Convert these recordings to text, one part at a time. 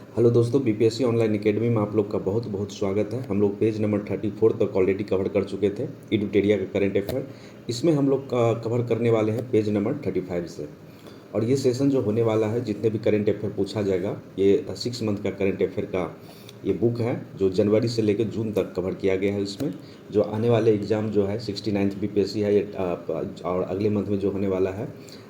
Hello दोस्तों, BPSC online academy में आप लोग का बहुत बहुत स्वागत है। हम लोग पेज नंबर 34 तक ऑलरेडी कवर कर चुके थे इडुटेरिया का करंट अफेयर। इसमें हम लोग का कवर करने वाले हैं पेज नंबर 35 से। और ये सेशन जो होने वाला है, जितने भी करंट अफेयर पूछा जाएगा, ये 6 मंथ का करंट अफेयर का ये बुक है जो जनवरी से लेकर जून तक कवर किया गया है। इसमें जो आने वाले एग्ज़ाम जो है 69th बीपीएससी है ये और अगले मंथ में जो होने वाला है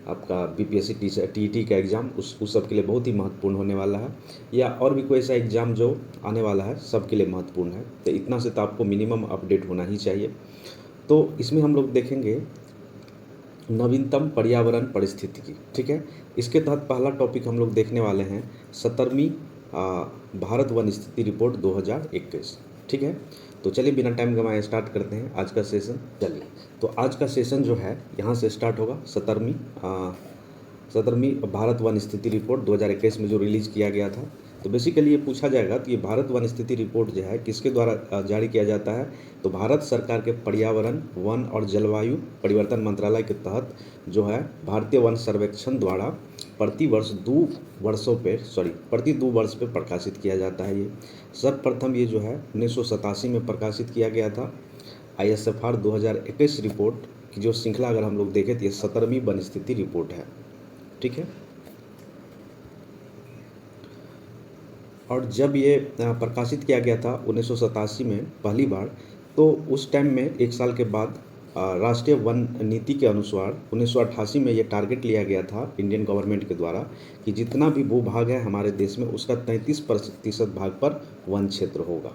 आपका बीपीएससी टीईटी का एग्ज़ाम उस सब के लिए बहुत ही महत्वपूर्ण होने वाला है, या और भी कोई ऐसा एग्ज़ाम जो आने वाला है सबके लिए महत्वपूर्ण है। तो इतना से तो आपको मिनिमम अपडेट होना ही चाहिए। तो इसमें हम लोग देखेंगे नवीनतम पर्यावरण परिस्थितिकी, ठीक है। इसके तहत पहला टॉपिक हम लोग देखने वाले हैं 17वीं भारत वन स्थिति रिपोर्ट 2021, ठीक है। तो चलिए बिना टाइम गंवाए स्टार्ट करते हैं आज का सेशन। चलिए, तो आज का सेशन जो है यहाँ से स्टार्ट होगा। 17वीं भारत वन स्थिति रिपोर्ट 2021 में जो रिलीज़ किया गया था। तो बेसिकली ये पूछा जाएगा कि ये भारत वन स्थिति रिपोर्ट जो है किसके द्वारा जारी किया जाता है। तो भारत सरकार के पर्यावरण, वन और जलवायु परिवर्तन मंत्रालय के तहत जो है भारतीय वन सर्वेक्षण द्वारा प्रति 2 वर्ष पे प्रकाशित किया जाता है। ये सर्वप्रथम ये जो है 1987 में प्रकाशित किया गया था। ISFR 2021 रिपोर्ट की जो श्रृंखला अगर हम लोग देखें तो ये 17वीं वन स्थिति रिपोर्ट है, ठीक है। और जब ये प्रकाशित किया गया था 1987 में पहली बार, तो उस टाइम में एक साल के बाद राष्ट्रीय वन नीति के अनुसार 1988 में ये टारगेट लिया गया था इंडियन गवर्नमेंट के द्वारा कि जितना भी भूभाग है हमारे देश में उसका 33% भाग पर वन क्षेत्र होगा।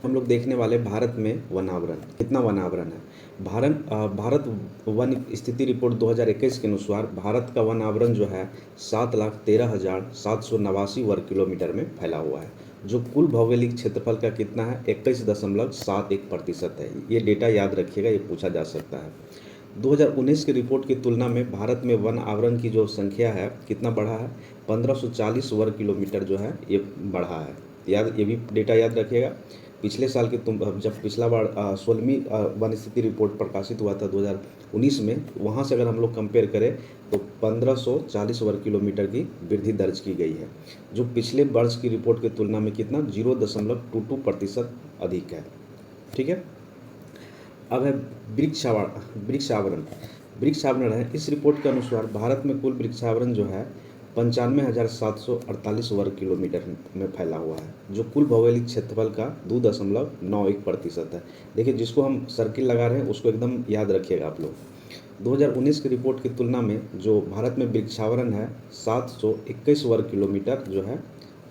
हम लोग देखने वाले भारत में वनावरण कितना वनावरण है। भारत वन स्थिति रिपोर्ट 2021 के अनुसार भारत का वनावरण जो है 7,13,789 वर्ग किलोमीटर में फैला हुआ है, जो कुल भौगोलिक क्षेत्रफल का कितना है 21.71% है। ये डेटा याद रखिएगा, ये पूछा जा सकता है। 2019 की रिपोर्ट की तुलना में भारत में वन आवरण की जो संख्या है कितना बढ़ा है, 1540 वर्ग किलोमीटर जो है ये बढ़ा है। ये भी डेटा याद रखिएगा। पिछले साल की जब पिछला बार 16वीं वन स्थिति रिपोर्ट प्रकाशित हुआ था 2019 में, वहाँ से अगर हम लोग कंपेयर करें तो 1540 वर्ग किलोमीटर की वृद्धि दर्ज की गई है, जो पिछले वर्ष की रिपोर्ट की तुलना में कितना 0.22% अधिक है, ठीक है। अब है वृक्षावरण है। इस रिपोर्ट के अनुसार भारत में कुल वृक्षावरण जो है 95,748 वर्ग किलोमीटर में फैला हुआ है, जो कुल भौगोलिक क्षेत्रफल का 2.91% है। देखिए, जिसको हम सर्किल लगा रहे हैं उसको एकदम याद रखिएगा आप लोग। 2019 की रिपोर्ट की तुलना में जो भारत में वृक्षावरण है 721 वर्ग किलोमीटर जो है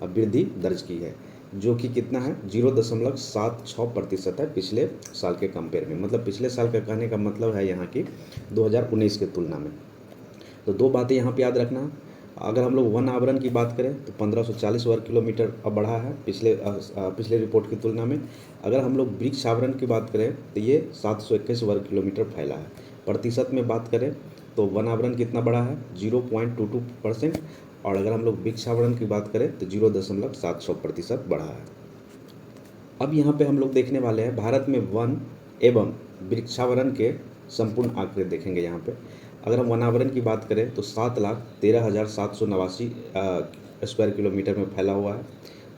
वृद्धि दर्ज की है, जो कि कितना है 0.76% है पिछले साल के कंपेयर में। मतलब पिछले साल का कहने का मतलब है यहाँ की 2019 के तुलना में। तो दो बातें यहाँ पे याद रखना। अगर हम लोग वन आवरण की बात करें तो 1540 वर्ग किलोमीटर अब बढ़ा है पिछले रिपोर्ट की तुलना में। अगर हम लोग वृक्ष आवरण की बात करें तो ये 721 वर्ग किलोमीटर फैला है। प्रतिशत में बात करें तो वन आवरण कितना बढ़ा है 0.22%, और अगर हम लोग वृक्ष आवरण की बात करें तो 0.76% बढ़ा है। अब यहाँ पे हम लोग देखने वाले हैं भारत में वन एवं वृक्षावरण के संपूर्ण आंकड़े देखेंगे। यहाँ पे अगर हम वनावरण की बात करें तो 7,13,789 स्क्वायर किलोमीटर में फैला हुआ है,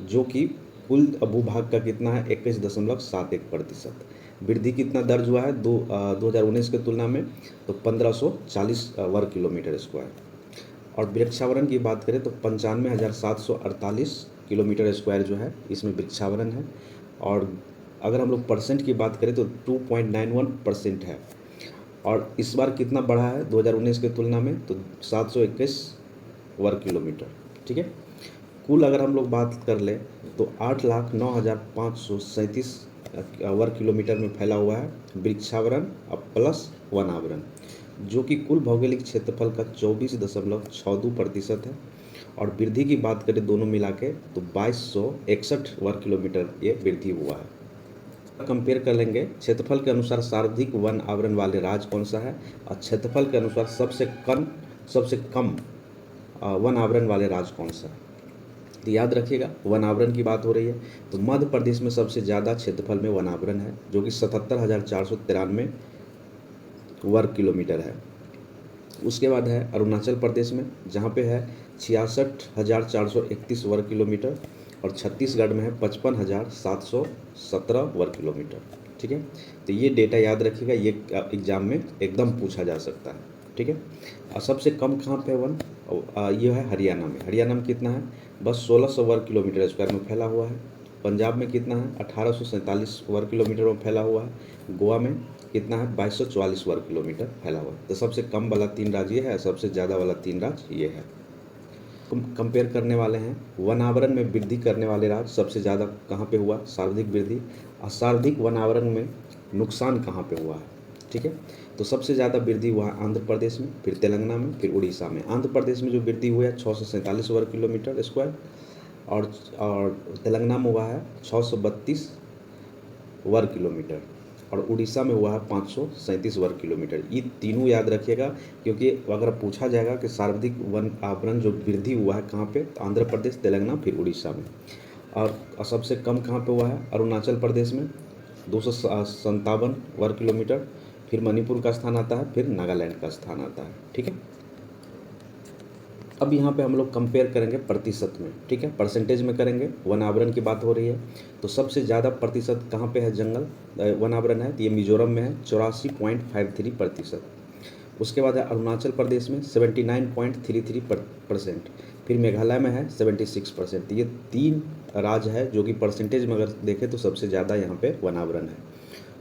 जो कि कुल भूभाग का कितना है 21.71%। वृद्धि कितना दर्ज हुआ है 2019 की तुलना में तो 1540 वर्ग किलोमीटर स्क्वायर। और वृक्षावरण की बात करें तो 95,748 किलोमीटर स्क्वायर जो है इसमें वृक्षावरण है। और अगर हम लोग परसेंट की बात करें तो 2.91% है। और इस बार कितना बढ़ा है 2019 की तुलना में तो 721 वर्ग किलोमीटर, ठीक है। कुल अगर हम लोग बात कर लें तो 8,09,537 वर्ग किलोमीटर में फैला हुआ है वृक्षावरण प्लस वनावरण, जो कि कुल भौगोलिक क्षेत्रफल का 24.62% है। और वृद्धि की बात करें दोनों मिला के तो 2261 वर्ग किलोमीटर ये वृद्धि हुआ है। कंपेयर कर लेंगे क्षेत्रफल के अनुसार सर्वाधिक वन आवरण वाले राज्य कौन सा है, और क्षेत्रफल के अनुसार सबसे कम वन आवरण वाले राज्य कौन सा है। तो याद रखिएगा, वन आवरण की बात हो रही है तो मध्य प्रदेश में सबसे ज़्यादा क्षेत्रफल में वन आवरण है, जो कि 77,493 वर्ग किलोमीटर है। उसके बाद है अरुणाचल प्रदेश में, जहाँ पे है 66,431 वर्ग किलोमीटर और छत्तीसगढ़ में है 55,717 वर्ग किलोमीटर। ठीक है, तो ये डेटा याद रखिएगा, ये एग्जाम में एकदम पूछा जा सकता है। ठीक है, और सबसे कम कहाँ पे वन, ये है हरियाणा में। हरियाणा में कितना है, बस 1600 वर्ग किलोमीटर स्क्वायर में फैला हुआ है। पंजाब में कितना है, 1847 वर्ग किलोमीटर में फैला हुआ है। गोवा में कितना है, 2244 वर्ग किलोमीटर फैला हुआ है। तो सबसे कम वाला 3 राज्य ये है, सबसे ज़्यादा वाला 3 राज्य ये है। कंपेयर करने वाले हैं, वन आवरण में वृद्धि करने वाले राज्य सबसे ज़्यादा कहाँ पे हुआ, सर्वाधिक वृद्धि, और सर्वाधिक वन आवरण में नुकसान कहाँ पे हुआ है। ठीक है, तो सबसे ज़्यादा वृद्धि हुआ है आंध्र प्रदेश में, फिर तेलंगाना में, फिर उड़ीसा में। आंध्र प्रदेश में जो वृद्धि हुआ है 647 वर्ग किलोमीटर स्क्वायर, और तेलंगाना में हुआ है 632 वर्ग किलोमीटर, और उड़ीसा में हुआ है 537 वर्ग किलोमीटर। ये तीनों याद रखिएगा, क्योंकि अगर पूछा जाएगा कि सर्वाधिक वन आवरण जो वृद्धि हुआ है कहाँ पे, तो आंध्र प्रदेश, तेलंगाना, फिर उड़ीसा में। और सबसे कम कहाँ पे हुआ है, अरुणाचल प्रदेश में 257 वर्ग किलोमीटर, फिर मणिपुर का स्थान आता है, फिर नागालैंड का स्थान आता है। ठीक है, अब यहाँ पे हम लोग कंपेयर करेंगे प्रतिशत में। ठीक है, परसेंटेज में करेंगे, वन आवरण की बात हो रही है। तो सबसे ज़्यादा प्रतिशत कहाँ पे है जंगल वन आवरण है, तो ये मिजोरम में है 84.53%। उसके बाद है अरुणाचल प्रदेश में 79.33%, फिर मेघालय में है 76%। ये 3 राज्य है जो कि परसेंटेज में अगर देखें तो सबसे ज़्यादा यहाँ पे वन आवरण है।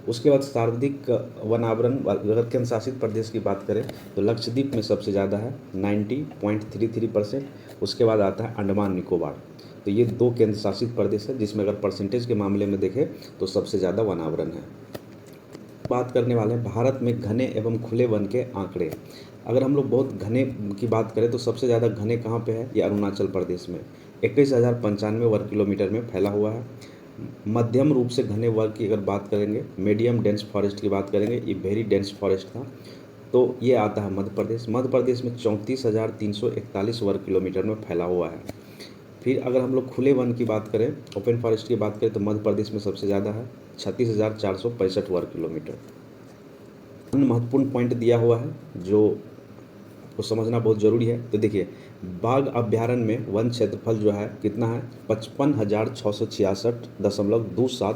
उसके बाद सर्वाधिक वन आवरण अगर केंद्र शासित प्रदेश की बात करें तो लक्षद्वीप में सबसे ज़्यादा है 90.33%। उसके बाद आता है अंडमान निकोबार। तो ये 2 केंद्र शासित प्रदेश है जिसमें अगर परसेंटेज के मामले में देखें तो सबसे ज़्यादा वन आवरण है। बात करने वाले हैं भारत में घने एवं खुले वन के आंकड़े। अगर हम लोग बहुत घने की बात करें तो सबसे ज़्यादा घने कहाँ पे है, ये अरुणाचल प्रदेश में 21,095 वर्ग किलोमीटर में फैला हुआ है। मध्यम रूप से घने वर्ग की अगर बात करेंगे, मीडियम डेंस फॉरेस्ट की बात करेंगे, ये वेरी डेंस फॉरेस्ट था, तो ये आता है मध्य प्रदेश। मध्य प्रदेश में 34,341 वर्ग किलोमीटर में फैला हुआ है। फिर अगर हम लोग खुले वन की बात करें, ओपन फॉरेस्ट की बात करें, तो मध्य प्रदेश में सबसे ज़्यादा है 36,465 वर्ग किलोमीटर। अन्य महत्वपूर्ण पॉइंट दिया हुआ है जो को समझना बहुत ज़रूरी है। तो देखिए, बाघ अभ्यारण्य में वन क्षेत्रफल जो है कितना है, 55,666.27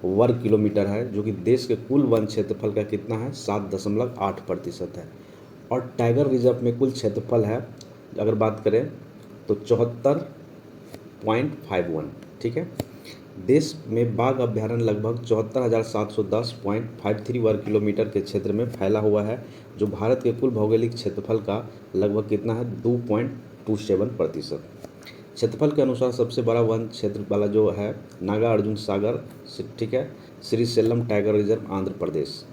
वर्ग किलोमीटर है, जो कि देश के कुल वन क्षेत्रफल का कितना है, 7.8% है। और टाइगर रिजर्व में कुल क्षेत्रफल है अगर बात करें तो 74.51। ठीक है, देश में बाघ अभ्यारण्य लगभग 74,710.53 वर्ग किलोमीटर के क्षेत्र में फैला हुआ है, जो भारत के कुल भौगोलिक क्षेत्रफल का लगभग कितना है, 2.27%। क्षेत्रफल के अनुसार सबसे बड़ा वन क्षेत्र वाला जो है नागार्जुन सागर, ठीक है, श्री सेलम टाइगर रिजर्व आंध्र प्रदेश,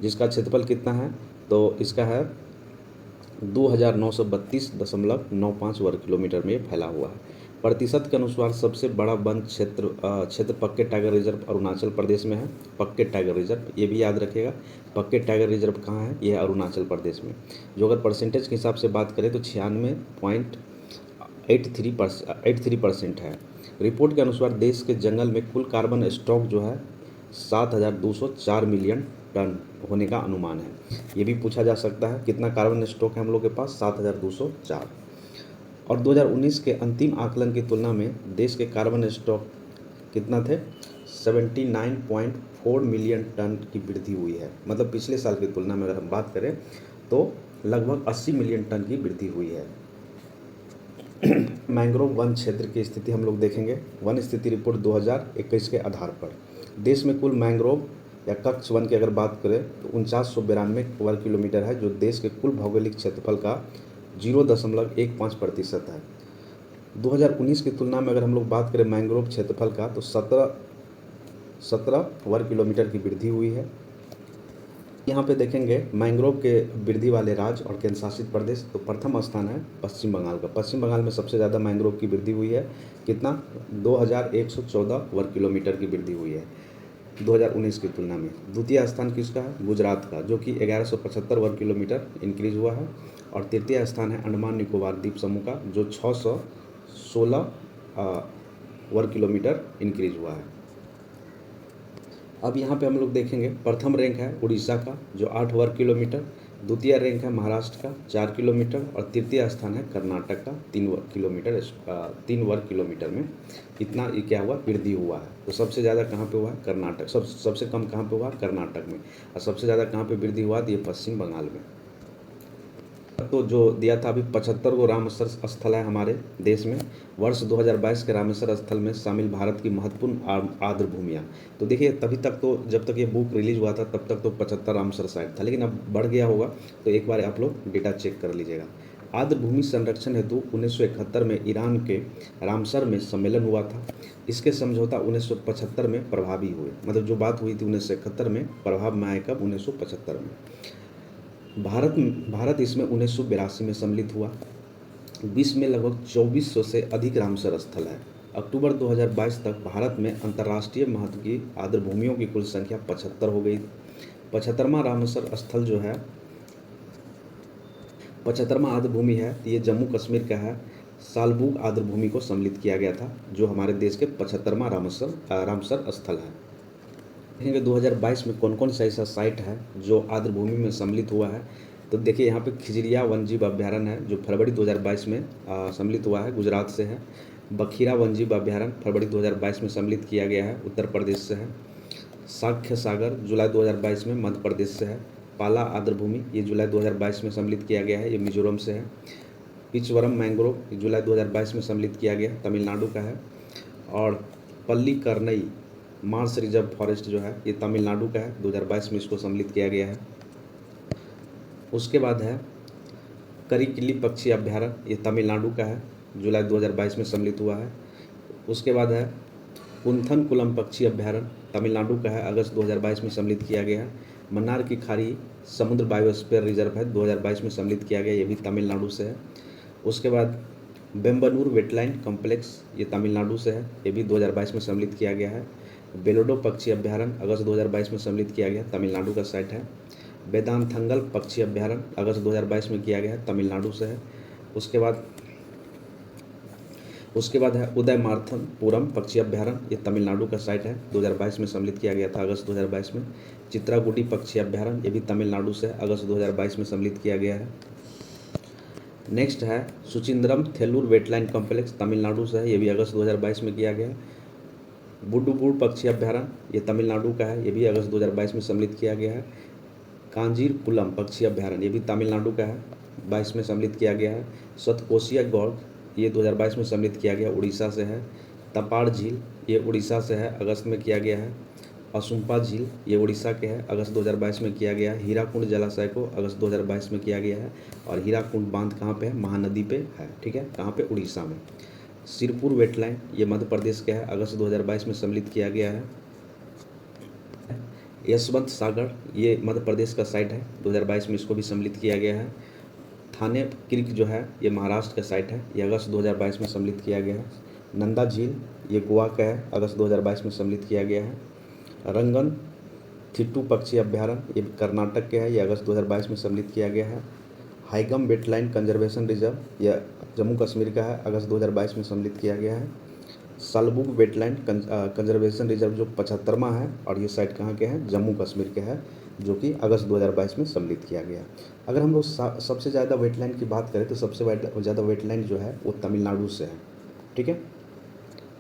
जिसका क्षेत्रफल कितना है, तो इसका है 2,932.95 वर्ग किलोमीटर में फैला हुआ है। प्रतिशत के अनुसार सबसे बड़ा वन क्षेत्र पक्के टाइगर रिजर्व अरुणाचल प्रदेश में है। पक्के टाइगर रिजर्व ये भी याद रखिएगा, पक्के टाइगर रिजर्व कहाँ है, ये है अरुणाचल प्रदेश में। जो अगर परसेंटेज के हिसाब से बात करें तो 96.83% है। रिपोर्ट के अनुसार देश के जंगल में कुल कार्बन स्टॉक जो है 7,204 मिलियन टन होने का अनुमान है। ये भी पूछा जा सकता है कितना कार्बन स्टॉक है हम लोग के पास, 7,204। और 2019 के अंतिम आकलन की तुलना में देश के कार्बन स्टॉक कितना थे, 79.4 मिलियन टन की वृद्धि हुई है। मतलब पिछले साल की तुलना में अगर हम बात करें तो लगभग 80 मिलियन टन की वृद्धि हुई है। मैंग्रोव वन क्षेत्र की स्थिति हम लोग देखेंगे। वन स्थिति रिपोर्ट 2021 के आधार पर देश में कुल मैंग्रोव या कच्छ वन की अगर बात करें तो 4992 वर्ग किलोमीटर है, जो देश के कुल भौगोलिक क्षेत्रफल का 0.15% है। 2019 की तुलना में अगर हम लोग बात करें मैंग्रोव क्षेत्रफल का तो 17 वर्ग किलोमीटर की वृद्धि हुई है। यहाँ पे देखेंगे मैंग्रोव के वृद्धि वाले राज्य और केंद्र शासित प्रदेश, तो प्रथम स्थान है पश्चिम बंगाल का। पश्चिम बंगाल में सबसे ज़्यादा मैंग्रोव की वृद्धि हुई है, कितना, 2,114 वर्ग किलोमीटर की वृद्धि हुई है 2019 की तुलना में। द्वितीय स्थान किसका है, गुजरात का, जो कि 1175 वर्ग किलोमीटर इंक्रीज हुआ है। और तृतीय स्थान है अंडमान निकोबार द्वीप समूह का, जो 616 वर्ग किलोमीटर इंक्रीज हुआ है। अब यहाँ पे हम लोग देखेंगे प्रथम रैंक है उड़ीसा का, जो 8 वर्ग किलोमीटर। द्वितीय रैंक है महाराष्ट्र का 4 किलोमीटर और तृतीय स्थान है कर्नाटक का 3 वर्ग किलोमीटर में इतना ये क्या हुआ, वृद्धि हुआ है। तो सबसे ज़्यादा कहाँ पे हुआ है, कर्नाटक। सबसे कम कहाँ पे हुआ, कर्नाटक में। और सबसे ज़्यादा कहाँ पे वृद्धि हुआ, तो ये पश्चिम बंगाल में। तो जो दिया था अभी 75 गो रामेश्वर स्थल है हमारे देश में। वर्ष 2022 के रामेश्वर स्थल में शामिल भारत की महत्वपूर्ण आर्द्र भूमियाँ। तो देखिए तभी तक तो, जब तक ये बुक रिलीज हुआ था तब तक तो 75 रामसर साइट था, लेकिन अब बढ़ गया होगा। तो एक बार आप लोग डेटा चेक कर लीजिएगा। आर्द्र भूमि संरक्षण हेतु 1971 में ईरान के रामसर में सम्मेलन हुआ था। इसके समझौता 1975 में प्रभावी हुए, मतलब जो बात हुई थी 1971 में प्रभाव में आए कब, 1975 में। भारत इसमें 1982 में सम्मिलित हुआ। विश्व में लगभग 2400 से अधिक रामसर स्थल है। अक्टूबर 2022 तक भारत में अंतर्राष्ट्रीय महत्व की आर्द्र भूमियों की कुल संख्या 75 हो गई। 75वां रामसर स्थल जो है, 75वां आर्द्र भूमि है, ये जम्मू कश्मीर का है। सालबुग आर्द्र भूमि को सम्मिलित किया गया था, जो हमारे देश के 75वां रामसर स्थल है। देखेंगे 2022 में कौन कौन सा ऐसा साइट है जो आर्द्र भूमि में सम्मिलित हुआ है। तो देखिए यहाँ पे खिजरिया वन्यजीव अभ्यारण्य है, जो फरवरी 2022 में सम्मिलित हुआ है, गुजरात से है। बखीरा वन्यजीव अभ्यारण्य फरवरी 2022 में सम्मिलित किया गया है, उत्तर प्रदेश से है। साख्य सागर जुलाई 2022 में मध्य प्रदेश से है। पाला आर्द्र भूमि ये जुलाई 2022 में सम्मिलित किया गया है, ये मिजोरम से है। पिचवरम मैंग्रोव जुलाई 2022 में सम्मिलित किया गया, तमिलनाडु का है। और पल्लीकरनई मार्स रिजर्व फॉरेस्ट जो है, ये तमिलनाडु का है, 2022 में इसको सम्मिलित किया गया है। उसके बाद है करिकिली पक्षी अभ्यारण्य, ये तमिलनाडु का है, जुलाई 2022 में सम्मिलित हुआ है। उसके बाद है कुंथनकुलम पक्षी अभ्यारण्य, तमिलनाडु का है, अगस्त 2022 में सम्मिलित किया गया है। मन्नार की खाड़ी समुद्र बायोस्फीयर रिजर्व है, 2022 में सम्मिलित किया गया, ये भी तमिलनाडु से है। उसके बाद बेम्बनूर वेटलैंड कॉम्प्लेक्स, ये तमिलनाडु से है, ये भी 2022 में सम्मिलित किया गया है। बेलोडो पक्षी अभ्यारण्य अगस्त 2022 में सम्मिलित किया गया, तमिलनाडु का साइट है। वेदांथंगल पक्षी अभ्यारण्य अगस्त 2022 में किया गया है, तमिलनाडु से है। उसके बाद है उदयमार्थनपुरम पक्षी अभ्यारण्य, ये तमिलनाडु का साइट है, 2022 में सम्मिलित किया गया था, अगस्त 2022 में। चित्राकुटी पक्षी अभ्यारण्य, ये भी तमिलनाडु से है, अगस्त 2022 में सम्मिलित किया गया है। नेक्स्ट है सुचिंद्रम थेल्लूर वेटलैंड कॉम्प्लेक्स, तमिलनाडु से है, ये भी अगस्त 2022 में किया गया। बुडुबुड़ पक्षी अभ्यारण्य ये तमिलनाडु का है, ये भी अगस्त 2022 में सम्मिलित किया गया है। कांजीरकुलम पक्षी अभ्यारण्य ये भी तमिलनाडु का है, 22 में सम्मिलित किया गया है। सतकोशिया गौड़ ये 2022 में सम्मिलित किया गया, उड़ीसा से है। तपाड़ झील ये उड़ीसा से है, अगस्त में किया गया है। असुम्पा झील ये उड़ीसा के है, अगस्त 2022 में किया गया है। हीराकुंड जलाशय को अगस्त 2022 में किया गया है। और हीराकुंड बांध कहाँ पे है, महानदी पे है, ठीक है, कहाँ पे, उड़ीसा में। सिरपुर वेटलैंड ये मध्य प्रदेश के है, अगस्त 2022 में सम्मिलित किया गया है। यशवंत सागर ये मध्य प्रदेश का साइट है, 2022 में इसको भी सम्मिलित किया गया है। थाने क्रिक जो है ये महाराष्ट्र का साइट है, ये अगस्त 2022 में सम्मिलित किया गया है। नंदा झील ये गोवा का है, अगस्त 2022 में सम्मिलित किया गया है। रंगन थिट्टू पक्षी अभ्यारण्य ये कर्नाटक के है, ये अगस्त 2022 में सम्मिलित किया गया है। हाइगम वेटलैंड कंजर्वेशन रिजर्व यह जम्मू कश्मीर का है, अगस्त 2022 में सम्मिलित किया गया है। सालबुग वेटलैंड कंजर्वेशन रिजर्व जो 75वां है, और ये साइट कहाँ के हैं, जम्मू कश्मीर के है, जो कि अगस्त 2022 में सम्मिलित किया गया। अगर हम लोग सबसे ज़्यादा वेटलैंड की बात करें तो सबसे ज़्यादा वेटलैंड जो है वो तमिलनाडु से है, ठीक है।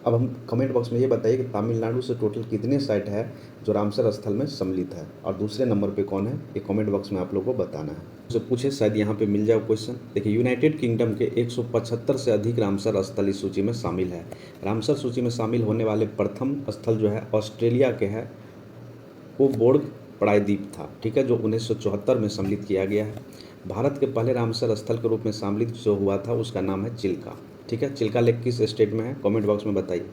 अब हम कमेंट बॉक्स में ये बताइए कि तमिलनाडु से टोटल कितने साइट है जो रामसर स्थल में सम्मिलित है, और दूसरे नंबर पे कौन है, ये कमेंट बॉक्स में आप लोग को बताना है। तो पूछे शायद यहाँ पे मिल जाए क्वेश्चन। देखिए यूनाइटेड किंगडम के 175 से अधिक रामसर स्थल इस सूची में शामिल है। रामसर सूची में शामिल होने वाले प्रथम स्थल जो है ऑस्ट्रेलिया के है, कोबोर्ग प्रायद्वीप था, ठीक है, जो 1974 में सम्मिलित किया गया है। भारत के पहले रामसर स्थल के रूप में सम्मिलित जो हुआ था उसका नाम है चिल्का, ठीक है। चिल्का लेक किस स्टेट में है, कमेंट बॉक्स में बताइए।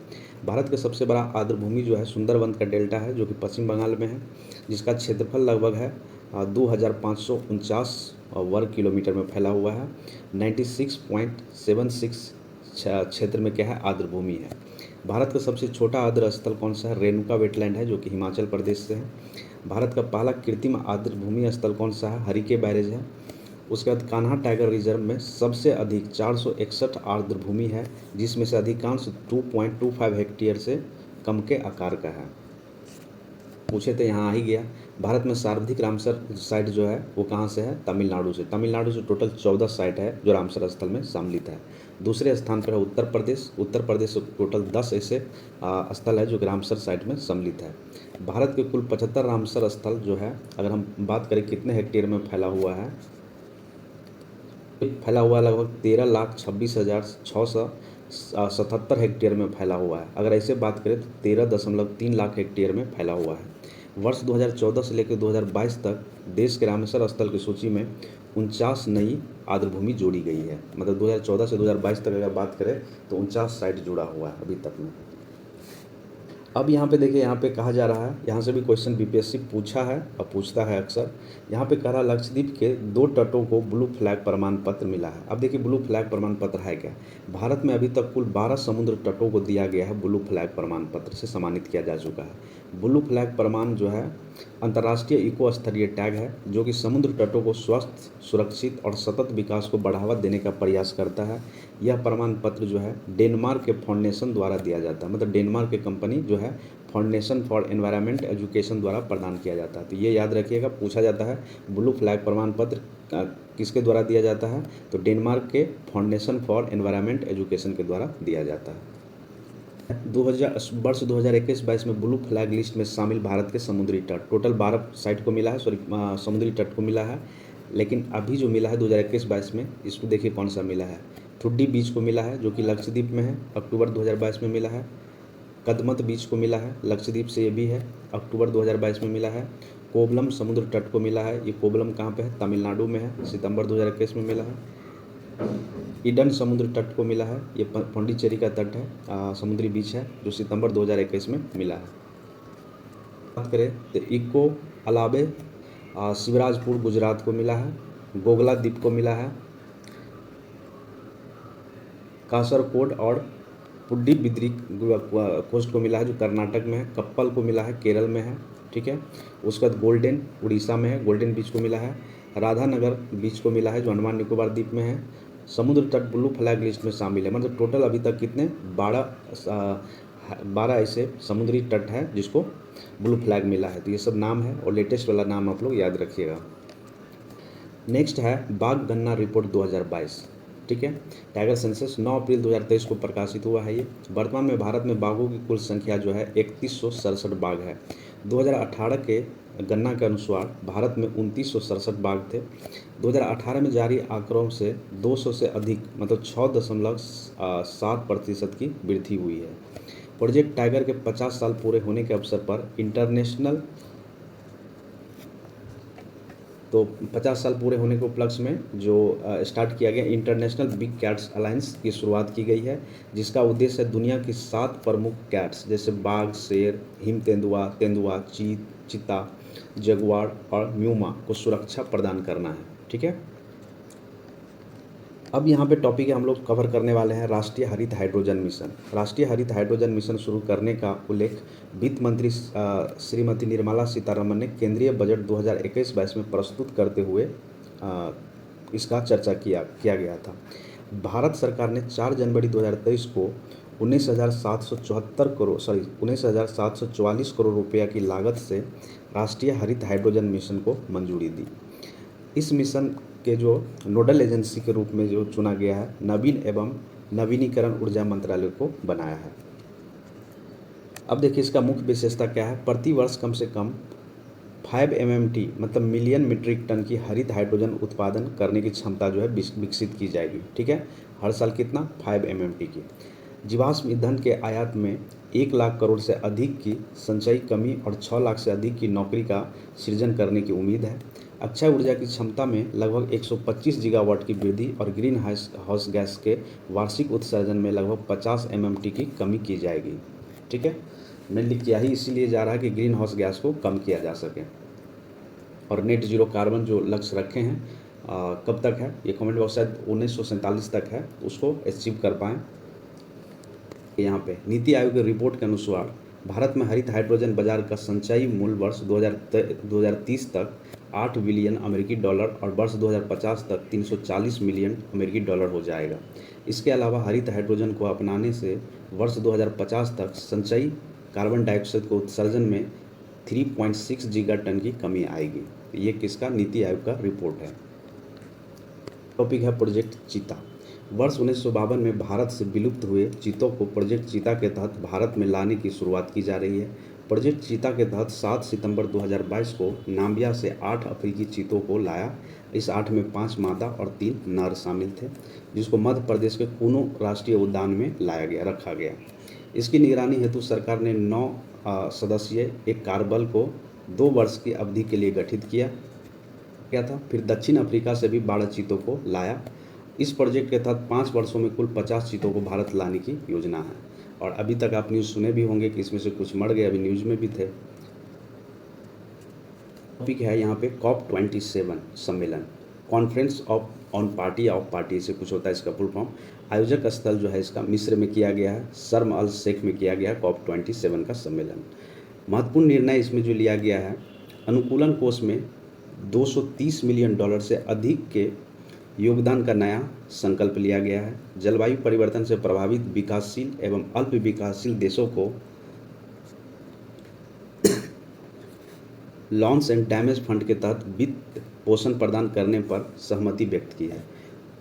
भारत का सबसे बड़ा आर्द्र भूमि जो है सुंदरवन का डेल्टा है, जो कि पश्चिम बंगाल में है, जिसका क्षेत्रफल लगभग है 2549 वर्ग किलोमीटर में फैला हुआ है। 96.76 क्षेत्र में क्या है, आर्द्र भूमि है। भारत का सबसे छोटा आर्द्र स्थल कौन सा है, रेणुका वेटलैंड है, जो कि हिमाचल प्रदेश से है। भारत का पहला कृत्रिम आर्द्र भूमि स्थल कौन सा है, हरिके बैरेज है। उसके बाद कान्हा टाइगर रिजर्व में सबसे अधिक 461 आर्द्र भूमि है, जिसमें से अधिकांश 2.25 हेक्टेयर से कम के आकार का है। पूछे थे, यहाँ आ ही गया। भारत में सर्वाधिक रामसर साइट जो है वो कहाँ से है? तमिलनाडु से। तमिलनाडु से टोटल 14 साइट है जो रामसर स्थल में सम्मिलित है। दूसरे स्थान पर है उत्तर प्रदेश। उत्तर प्रदेश से टोटल 10 ऐसे स्थल है जो कि रामसर साइट में सम्मिलित है। भारत के कुल 75 रामसर स्थल जो है, अगर हम बात करें कितने हेक्टेयर में फैला हुआ है, लगभग 13,26,677 हेक्टेयर में फैला हुआ है। अगर ऐसे बात करें तो 13.3 लाख हेक्टेयर में फैला हुआ है। वर्ष 2014 से लेकर 2022 तक देश के रामेश्वर स्थल की सूची में 49 नई आर्द्रभूमि जोड़ी गई है। मतलब 2014 से 2022 तक अगर बात करें तो 49 साइट जुड़ा हुआ है अभी तक में। अब यहाँ पे देखिए, यहाँ पे कहा जा रहा है, यहाँ से भी क्वेश्चन बीपीएससी पूछा है और पूछता है अक्सर। यहाँ पे कह रहा लक्षद्वीप के 2 तटों को ब्लू फ्लैग प्रमाण पत्र मिला है। अब देखिए ब्लू फ्लैग प्रमाण पत्र है क्या? भारत में अभी तक कुल 12 समुद्र तटों को दिया गया है ब्लू फ्लैग प्रमाण पत्र से सम्मानित किया जा चुका है। ब्लू फ्लैग प्रमाण जो है अंतर्राष्ट्रीय इको स्तरीय टैग है जो कि समुद्र तटों को स्वस्थ, सुरक्षित और सतत विकास को बढ़ावा देने का प्रयास करता है। यह प्रमाण पत्र जो है डेनमार्क के फाउंडेशन द्वारा दिया जाता है। मतलब डेनमार्क की कंपनी जो है फाउंडेशन फॉर एनवायरनमेंट एजुकेशन द्वारा प्रदान किया जाता है। तो ये याद रखिएगा, पूछा जाता है ब्लू फ्लैग प्रमाण पत्र किसके द्वारा दिया जाता है? तो डेनमार्क के फाउंडेशन फॉर एनवायरनमेंट एजुकेशन के द्वारा दिया जाता है। वर्ष 2021-22 में ब्लू फ्लैग लिस्ट में शामिल भारत के समुद्री तट टोटल 12 साइट को मिला है, समुद्री तट को मिला है। लेकिन अभी जो मिला है 2021-22 में, इसको देखिए कौन सा मिला है। ठुड्डी बीच को मिला है जो कि लक्षद्वीप में है, अक्टूबर 2022 में मिला है। कदमत बीच को मिला है, लक्षद्वीप से ये भी है, अक्टूबर 2022 में मिला है। कोवलम समुद्र तट को मिला है, ये कोवलम कहाँ पे है? तमिलनाडु में है, सितंबर 2021 में मिला है। ईडन समुद्र तट को मिला है, ये पौंडीचेरी का तट है, समुद्री बीच है जो सितंबर 2021 में मिला है। बात करें तो इको अलाबे शिवराजपुर गुजरात को मिला है, गोगला द्वीप को मिला है, कासरकोड और पुड्डी बिद्री कोस्ट को मिला है जो कर्नाटक में है, कप्पल को मिला है केरल में है, ठीक है। उसके बाद गोल्डन उड़ीसा में है, गोल्डन बीच को मिला है। राधानगर बीच को मिला है जो अंडमान निकोबार द्वीप में है। समुद्र तट ब्लू फ्लैग लिस्ट में शामिल है। मतलब टोटल अभी तक कितने 12 ऐसे समुद्री तट है जिसको ब्लू फ्लैग मिला है। तो ये सब नाम है और लेटेस्ट वाला नाम आप लोग याद रखिएगा। नेक्स्ट है बाघ गणना रिपोर्ट 2022, ठीक है। टाइगर सेंसस 9 अप्रैल 2023 को प्रकाशित हुआ है ये। वर्तमान में भारत में बाघों की कुल संख्या जो है 3167 बाघ है। 2018 के गणना के अनुसार भारत में 2967 बाघ थे। 2018 में जारी आंकड़ों से 200 से अधिक मतलब 6.7% की वृद्धि हुई है। प्रोजेक्ट टाइगर के 50 साल पूरे होने के अवसर पर 50 साल पूरे होने के उपलक्ष्य में जो स्टार्ट किया गया इंटरनेशनल बिग कैट्स अलायंस की शुरुआत की गई है, जिसका उद्देश्य है दुनिया की 7 प्रमुख कैट्स जैसे बाघ, शेर, हिम तेंदुआ, चीता, जगुआर और म्यूमा को सुरक्षा प्रदान करना है, ठीक है। अब यहाँ पे टॉपिक है, हम लोग कवर करने वाले हैं राष्ट्रीय हरित हाइड्रोजन मिशन। राष्ट्रीय हरित हाइड्रोजन मिशन शुरू करने का उल्लेख वित्त मंत्री श्रीमती निर्मला सीतारमण ने केंद्रीय बजट 2021-22 में प्रस्तुत करते हुए इसका चर्चा किया गया था। भारत सरकार ने 4 जनवरी 2023 को 19,744 करोड़ रुपया की लागत से राष्ट्रीय हरित हाइड्रोजन मिशन को मंजूरी दी। इस मिशन के जो नोडल एजेंसी के रूप में जो चुना गया है, नवीन एवं नवीनीकरण ऊर्जा मंत्रालय को बनाया है। अब देखिए इसका मुख्य विशेषता क्या है। प्रति वर्ष कम से कम 5 MMT मतलब मिलियन मीट्रिक टन की हरित हाइड्रोजन उत्पादन करने की क्षमता जो है विकसित की जाएगी, ठीक है। हर साल कितना? 5 MMT की। जीवाश्म ईंधन के आयात में 1 लाख करोड़ से अधिक की संचयी कमी और 6 लाख से अधिक की नौकरी का सृजन करने की उम्मीद है। अक्षय ऊर्जा की क्षमता में लगभग 125 गीगावाट की वृद्धि और ग्रीन हाउस गैस के वार्षिक उत्सर्जन में लगभग 50 MMT की कमी की जाएगी, ठीक है। मेनली किया ही इसीलिए जा रहा है कि ग्रीन हाउस गैस को कम किया जा सके। और नेट जीरो कार्बन जो लक्ष्य रखे हैं कब तक है, ये कमेंट बॉक्स शायद 1947 तक है, उसको अचीव कर पाएँ। यहाँ पे नीति आयोग की रिपोर्ट के अनुसार भारत में हरित हाइड्रोजन बाजार का संचयी मूल्य वर्ष 2030 तक 8 बिलियन अमेरिकी डॉलर और वर्ष 2050 तक 340 मिलियन अमेरिकी डॉलर हो जाएगा। इसके अलावा हरित हाइड्रोजन को अपनाने से वर्ष 2050 तक संचयी कार्बन डाइऑक्साइड को उत्सर्जन में 3.6 गीगा टन की कमी आएगी। ये किसका? नीति आयोग का रिपोर्ट है। टॉपिक है प्रोजेक्ट चीता। वर्ष 1952 में भारत से विलुप्त हुए चीतों को प्रोजेक्ट चीता के तहत भारत में लाने की शुरुआत की जा रही है। प्रोजेक्ट चीता के तहत 7 सितंबर 2022 को नाम्बिया से 8 अफ्रीकी चीतों को लाया। इस 8 में 5 मादा और 3 नर शामिल थे, जिसको मध्य प्रदेश के कूनो राष्ट्रीय उद्यान में रखा गया। इसकी निगरानी हेतु सरकार ने 9 सदस्यीय एक कार्यबल को 2 वर्ष की अवधि के लिए गठित किया था। फिर दक्षिण अफ्रीका से भी 12 चीतों को लाया। इस प्रोजेक्ट के तहत 5 वर्षों में कुल 50 चीतों को भारत लाने की योजना है। और अभी तक आप न्यूज़ सुने भी होंगे कि इसमें से कुछ मर गए, अभी न्यूज़ में भी थे। टॉपिक है यहाँ पे COP27 सम्मेलन, conference on party of party से कुछ होता है इसका फुल फॉर्म। आयोजक स्थल जो है इसका मिस्र में किया गया है, शर्म अल शेख में किया गया COP27 का सम्मेलन। महत्वपूर्ण निर्णय इसमें जो लिया गया है, अनुकूलन कोष में $230 मिलियन से अधिक के योगदान का नया संकल्प लिया गया है। जलवायु परिवर्तन से प्रभावित विकासशील एवं अल्प विकासशील देशों को लॉस एंड डैमेज फंड के तहत वित्त पोषण प्रदान करने पर सहमति व्यक्त की है।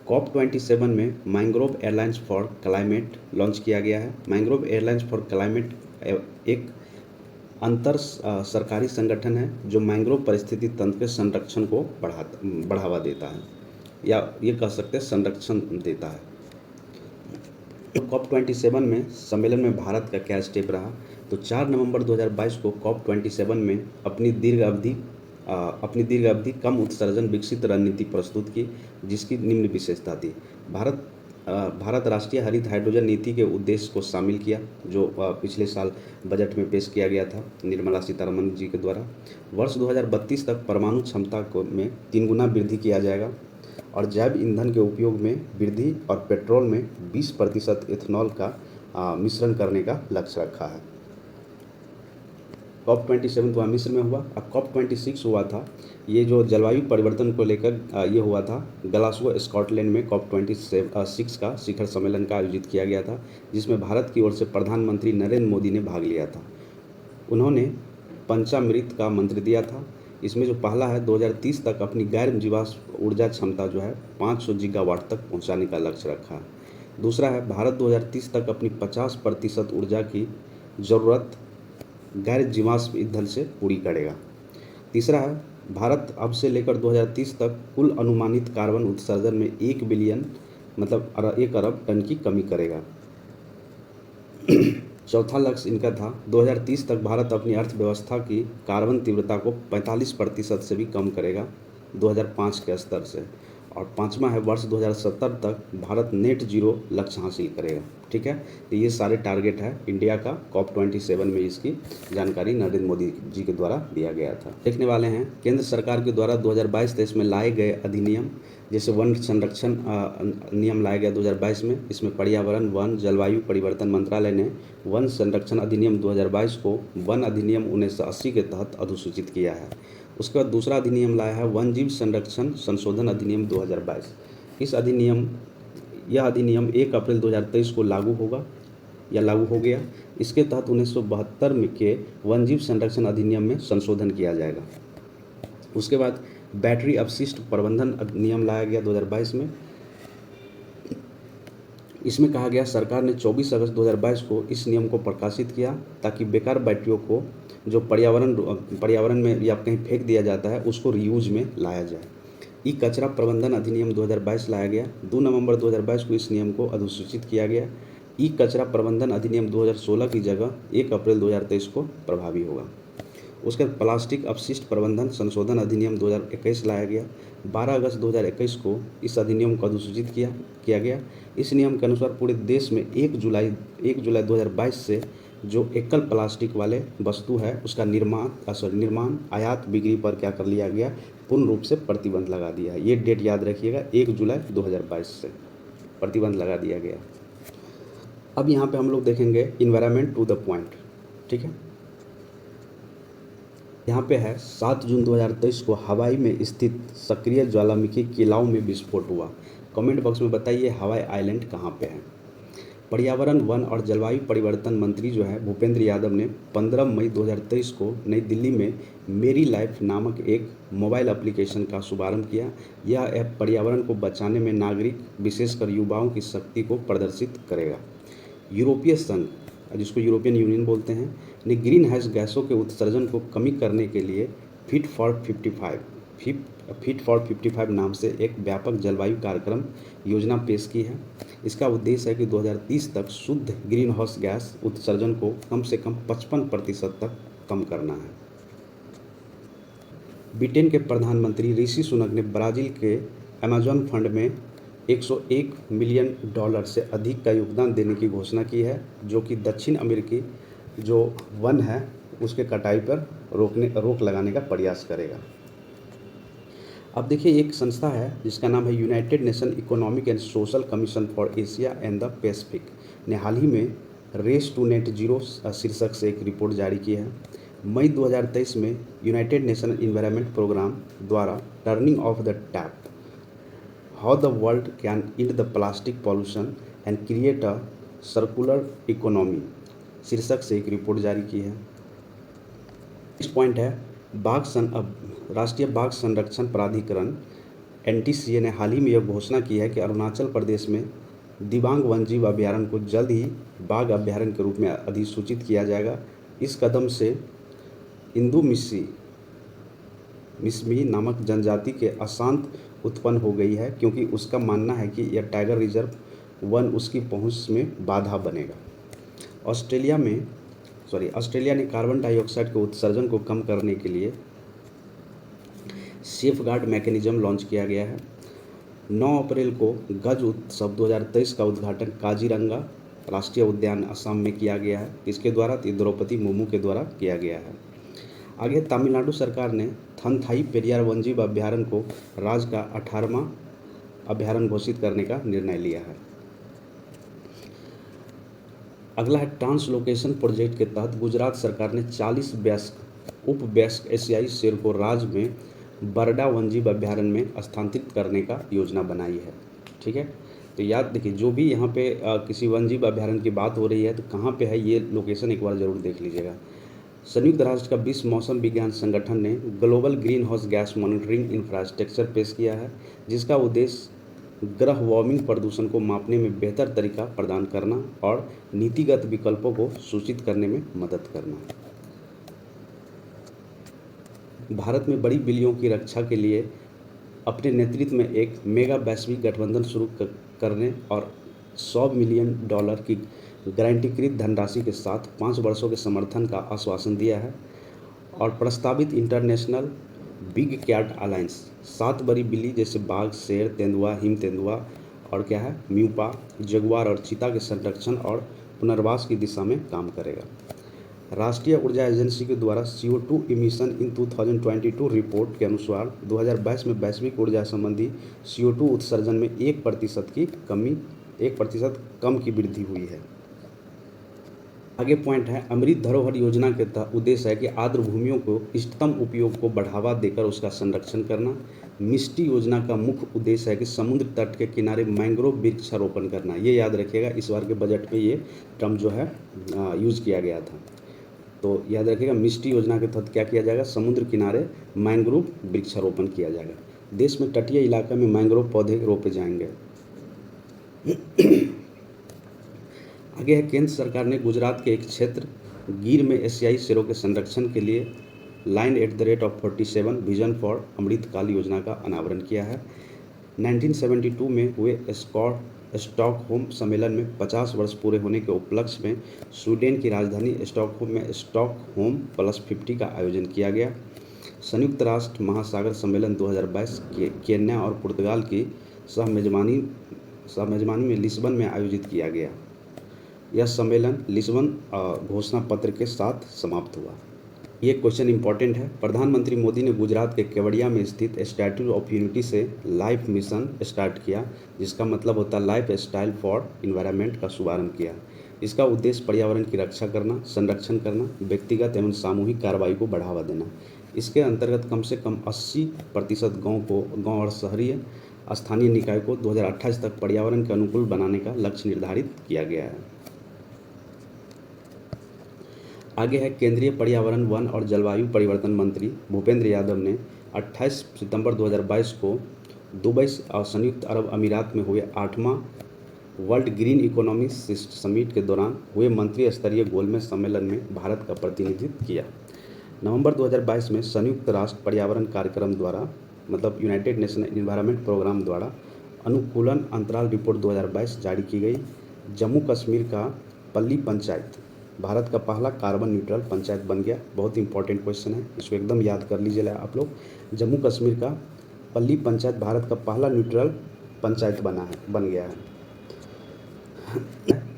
COP27 में mangrove airlines for climate launch किया गया है। मैंग्रोव एयरलाइंस फॉर क्लाइमेट एक अंतर सरकारी संगठन है जो मैंग्रोव परिस्थिति तंत्र के संरक्षण को बढ़ावा देता है, या ये कह सकते हैं संरक्षण देता है। COP27 में सम्मेलन में भारत का क्या स्टेप रहा? तो 4 नवंबर 2022 को COP27 में अपनी दीर्घ अवधि कम उत्सर्जन विकसित रणनीति प्रस्तुत की, जिसकी निम्न विशेषता थी। भारत राष्ट्रीय हरित हाइड्रोजन नीति के उद्देश्य को शामिल किया, जो पिछले साल बजट में पेश किया गया था निर्मला सीतारमण जी के द्वारा। वर्ष 2032 तक परमाणु क्षमता में 3 गुना वृद्धि किया जाएगा और जैव ईंधन के उपयोग में वृद्धि और पेट्रोल में 20% एथेनॉल का मिश्रण करने का लक्ष्य रखा है। COP27 तो मिस्र में हुआ। अब COP26 हुआ था, ये जो जलवायु परिवर्तन को लेकर ये हुआ था, ग्लासगो स्कॉटलैंड में COP26 का शिखर सम्मेलन का आयोजित किया गया था, जिसमें भारत की ओर से प्रधानमंत्री नरेंद्र मोदी ने भाग लिया था। उन्होंने पंचामृत का मंत्र दिया था। इसमें जो पहला है, 2030 तक अपनी गैर जीवाश्म ऊर्जा क्षमता जो है 500 गीगावाट तक पहुंचाने का लक्ष्य रखा है। दूसरा है, भारत 2030 तक अपनी 50% ऊर्जा की ज़रूरत गैर जीवाश्म ईंधन से पूरी करेगा। तीसरा है, भारत अब से लेकर 2030 तक कुल अनुमानित कार्बन उत्सर्जन में 1 बिलियन मतलब 1 अरब टन की कमी करेगा। चौथा लक्ष्य इनका था, 2030 तक भारत अपनी अर्थव्यवस्था की कार्बन तीव्रता को 45% से भी कम करेगा 2005 के स्तर से। और पांचवा है, वर्ष 2070 तक भारत नेट जीरो लक्ष्य हासिल करेगा। ठीक है, तो ये सारे टारगेट है इंडिया का। COP27 में इसकी जानकारी नरेंद्र मोदी जी के द्वारा दिया गया था। देखने वाले हैं, केंद्र सरकार के द्वारा 2022-23 में लाए गए अधिनियम, जैसे वन संरक्षण नियम लाया गया 2022 में। इसमें पर्यावरण, वन, जलवायु परिवर्तन मंत्रालय ने वन संरक्षण अधिनियम 2022 को वन अधिनियम 1980 के तहत अधिसूचित किया है। उसके बाद दूसरा अधिनियम लाया है वन जीव संरक्षण संशोधन अधिनियम 2022। यह अधिनियम 1 अप्रैल 2023 को लागू हो गया। इसके तहत 1972 में के वन जीव संरक्षण अधिनियम में संशोधन किया जाएगा। उसके बाद बैटरी अपशिष्ट प्रबंधन अधिनियम लाया गया 2022 में। इसमें कहा गया, सरकार ने 24 अगस्त 2022 को इस नियम को प्रकाशित किया ताकि बेकार बैटरियों को जो पर्यावरण में या कहीं फेंक दिया जाता है उसको रीयूज में लाया जाए। ई कचरा प्रबंधन अधिनियम 2022 लाया गया। 2 नवंबर 2022 को इस नियम को अधिसूचित किया गया। ई कचरा प्रबंधन अधिनियम 2016 की जगह 1 अप्रैल 2023 को प्रभावी होगा। उसके बाद प्लास्टिक अपशिष्ट प्रबंधन संशोधन अधिनियम 2021 लाया गया। 12 अगस्त 2021 को इस अधिनियम को अधिसूचित किया गया। इस नियम के अनुसार पूरे देश में 1 जुलाई 2022 से जो एकल प्लास्टिक वाले वस्तु है उसका निर्माण, आयात, बिक्री पर क्या कर लिया गया, पूर्ण रूप से प्रतिबंध लगा दिया है। ये डेट याद रखिएगा, 1 जुलाई 2022 से प्रतिबंध लगा दिया गया। अब यहाँ पे हम लोग देखेंगे इन्वायरमेंट टू द पॉइंट। ठीक है, यहाँ पे है 7 जून 2023 को हवाई में स्थित सक्रिय ज्वालामुखी किलाओ में विस्फोट हुआ। कमेंट बॉक्स में बताइए हवाई आइलैंड कहाँ पे है। पर्यावरण, वन और जलवायु परिवर्तन मंत्री जो है भूपेंद्र यादव ने 15 मई 2023 को नई दिल्ली में मेरी लाइफ नामक एक मोबाइल एप्लीकेशन का शुभारंभ किया। यह ऐप पर्यावरण को बचाने में नागरिक, विशेषकर युवाओं की शक्ति को प्रदर्शित करेगा। यूरोपीय संघ, जिसको यूरोपियन यूनियन बोलते हैं, ने ग्रीन हाउस गैसों के उत्सर्जन को कमी करने के लिए फिट फॉर 55 नाम से एक व्यापक जलवायु कार्यक्रम योजना पेश की है। इसका उद्देश्य है कि 2030 तक शुद्ध ग्रीन हाउस गैस उत्सर्जन को कम से कम 55% तक कम करना है। ब्रिटेन के प्रधानमंत्री ऋषि सुनक ने ब्राज़ील के अमेजन फंड में $101 मिलियन से अधिक का योगदान देने की घोषणा की है, जो कि दक्षिण अमेरिकी जो वन है उसके कटाई पर रोक लगाने का प्रयास करेगा। अब देखिए, एक संस्था है जिसका नाम है United nation economic and social commission for Asia and the Pacific ने हाल ही में रेस टू नेट जीरो शीर्षक से एक रिपोर्ट जारी की है। मई 2023 में यूनाइटेड नेशन इन्वायरमेंट प्रोग्राम द्वारा turning of the tap, how the world can and the plastic pollution and create a circular economy शीर्षक से एक रिपोर्ट जारी की है। नेक्स्ट पॉइंट है राष्ट्रीय बाघ संरक्षण प्राधिकरण NTCA ने हाल ही में यह घोषणा की है कि अरुणाचल प्रदेश में दिबांग वन्यजीव अभयारण्य को जल्द ही बाघ अभयारण्य के रूप में अधिसूचित किया जाएगा। इस कदम से इंदु मिसमी नामक जनजाति के अशांत उत्पन्न हो गई है, क्योंकि उसका मानना है कि यह टाइगर रिजर्व वन उसकी पहुंच में बाधा बनेगा। ऑस्ट्रेलिया ने कार्बन डाइऑक्साइड के उत्सर्जन को कम करने के लिए सेफगार्ड मैकेनिज्म लॉन्च किया गया है। 9 अप्रैल को गज उत्सव 2023 का उद्घाटन काजीरंगा राष्ट्रीय उद्यान असम में किया गया है। इसके द्वारा द्रौपदी मुर्मू के द्वारा किया गया है। आगे तमिलनाडु सरकार ने थनथाई पेरियार वन्यजीव अभयारण्य को राज्य का 18वां अभयारण्य घोषित करने का निर्णय लिया है। अगला है ट्रांसलोकेशन प्रोजेक्ट के तहत गुजरात सरकार ने 40 उपवयस्क एशियाई शेर को राज्य में बरडा वन्यजीव अभयारण्य में स्थानांतरित करने का योजना बनाई है। ठीक है, तो याद देखिए, जो भी यहाँ पे किसी वन्यजीव अभयारण्य की बात हो रही है तो कहाँ पे है ये लोकेशन एक बार ज़रूर देख लीजिएगा। संयुक्त राष्ट्र का विश्व मौसम विज्ञान संगठन ने global green house gas monitoring infrastructure पेश किया है, जिसका उद्देश्य ग्रह वार्मिंग प्रदूषण को मापने में बेहतर तरीका प्रदान करना और नीतिगत विकल्पों को सूचित करने में मदद करना। भारत में बड़ी बिल्लियों की रक्षा के लिए अपने नेतृत्व में एक मेगा वैश्विक गठबंधन शुरू करने और $100 मिलियन की गारंटीकृत धनराशि के साथ 5 वर्षों के समर्थन का आश्वासन दिया है। और प्रस्तावित इंटरनेशनल बिग कैट अलायंस 7 बड़ी बिल्ली जैसे बाघ, शेर, तेंदुआ, हिम तेंदुआ और क्या है म्यूपा, जगुआर और चीता के संरक्षण और पुनर्वास की दिशा में काम करेगा। राष्ट्रीय ऊर्जा एजेंसी के द्वारा CO2 इमिशन इन 2022 रिपोर्ट के अनुसार 2022 में वैश्विक ऊर्जा संबंधी CO2 उत्सर्जन में 1% कम की वृद्धि हुई है। आगे पॉइंट है, अमृत धरोहर योजना के तहत उद्देश्य है कि आर्द्र भूमियों को इष्टतम उपयोग को बढ़ावा देकर उसका संरक्षण करना। मिष्टी योजना का मुख्य उद्देश्य है कि समुद्र तट के किनारे मैंग्रोव वृक्षारोपण करना। ये याद रखिएगा, इस बार के बजट में ये टर्म जो है यूज़ किया गया था, तो याद रखिएगा मिष्टी योजना के तहत क्या किया जाएगा, समुद्र किनारे मैंग्रोव वृक्षारोपण किया जाएगा। देश में तटीय इलाके में मैंग्रोव पौधे रोपे जाएंगे। आगे है, केंद्र सरकार ने गुजरात के एक क्षेत्र गिर में एशियाई शेरों के संरक्षण के लिए line@47 विजन फॉर अमृतकाल योजना का अनावरण किया है। 1972 में हुए स्टॉकहोम सम्मेलन में 50 वर्ष पूरे होने के उपलक्ष्य में स्वीडन की राजधानी स्टॉकहोम में स्टॉकहोम प्लस 50 का आयोजन किया गया। संयुक्त राष्ट्र महासागर सम्मेलन 2022 केन्या और पुर्तगाल की सहमेजबानी में लिस्बन में आयोजित किया गया। यह सम्मेलन लिस्बन घोषणा पत्र के साथ समाप्त हुआ। ये क्वेश्चन इंपॉर्टेंट है। प्रधानमंत्री मोदी ने गुजरात के केवड़िया में स्थित स्टैट्यू ऑफ यूनिटी से लाइफ मिशन स्टार्ट किया, जिसका मतलब होता है लाइफ स्टाइल फॉर इन्वायरमेंट का शुभारंभ किया। इसका उद्देश्य पर्यावरण की रक्षा करना, संरक्षण करना, व्यक्तिगत एवं सामूहिक कार्रवाई को बढ़ावा देना। इसके अंतर्गत कम से कम 80% गाँव और शहरी स्थानीय निकाय को 2028 तक पर्यावरण के अनुकूल बनाने का लक्ष्य निर्धारित किया गया है। आगे है केंद्रीय पर्यावरण, वन और जलवायु परिवर्तन मंत्री भूपेंद्र यादव ने 28 सितंबर 2022 को दुबई और संयुक्त अरब अमीरात में हुए 8वां वर्ल्ड ग्रीन इकोनॉमी समिट के दौरान हुए मंत्री स्तरीय गोलमेज सम्मेलन में भारत का प्रतिनिधित्व किया। नवंबर 2022 में संयुक्त राष्ट्र पर्यावरण कार्यक्रम द्वारा मतलब यूनाइटेड नेशन एनवायरनमेंट प्रोग्राम द्वारा अनुकूलन अंतराल रिपोर्ट 2022 जारी की गई। जम्मू कश्मीर का पल्ली पंचायत भारत का पहला कार्बन न्यूट्रल पंचायत बन गया। बहुत इंपॉर्टेंट क्वेश्चन है, इसको एकदम याद कर लीजिए आप लोग। जम्मू कश्मीर का पल्ली पंचायत भारत का पहला न्यूट्रल पंचायत बन गया है।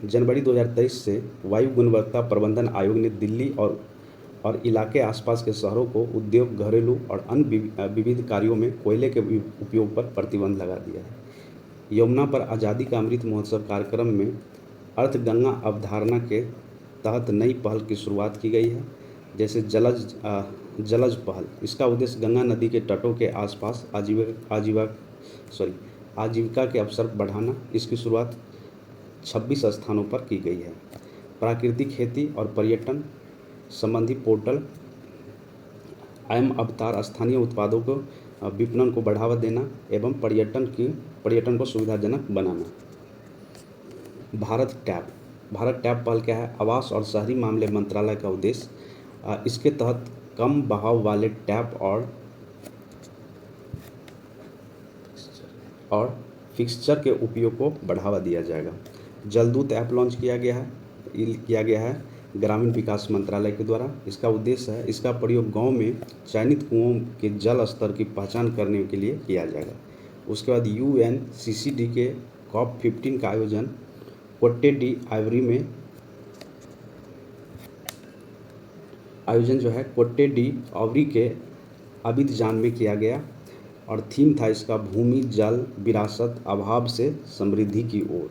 जनवरी 2023 से वायु गुणवत्ता प्रबंधन आयोग ने दिल्ली और इलाके आसपास के शहरों को उद्योग, घरेलू और अन्य विविध कार्यों में कोयले के उपयोग पर प्रतिबंध लगा दिया है। यमुना पर आज़ादी का अमृत महोत्सव कार्यक्रम में अर्थ गंगा अवधारणा के तहत नई पहल की शुरुआत की गई है, जैसे जलज पहल। इसका उद्देश्य गंगा नदी के तटों के आसपास आजीविका के अवसर बढ़ाना। इसकी शुरुआत 26 स्थानों पर की गई है। प्राकृतिक खेती और पर्यटन संबंधी पोर्टल एम अवतार स्थानीय उत्पादों को विपणन को बढ़ावा देना एवं पर्यटन को सुविधाजनक बनाना। भारत टैप पहल क्या है? आवास और शहरी मामले मंत्रालय का उद्देश्य इसके तहत कम बहाव वाले टैप और फिक्सचर के उपयोग को बढ़ावा दिया जाएगा। जलदूत ऐप लॉन्च किया गया है ग्रामीण विकास मंत्रालय के द्वारा। इसका उद्देश्य है इसका प्रयोग गांव में चयनित कुओं के जल स्तर की पहचान करने के लिए किया जाएगा। उसके बाद UNCCD के COP15 का आयोजन कोटे डी आइवरी में के अबिदजान में किया गया और थीम था इसका भूमि जल विरासत अभाव से समृद्धि की ओर।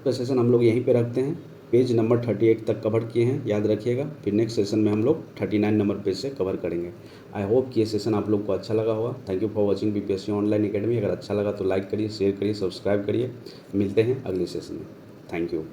तो सेशन हम लोग यहीं पे रखते हैं। पेज नंबर 38 तक कवर किए हैं, याद रखिएगा। फिर नेक्स्ट सेशन में हम लोग 39 नंबर पेज से कवर करेंगे। आई होप कि ये सेशन आप लोग को अच्छा लगा होगा। Thank you for watching BPSC online academy. अगर अच्छा लगा तो लाइक करिए, शेयर करिए, सब्सक्राइब करिए। मिलते हैं अगले सेशन में। Thank you.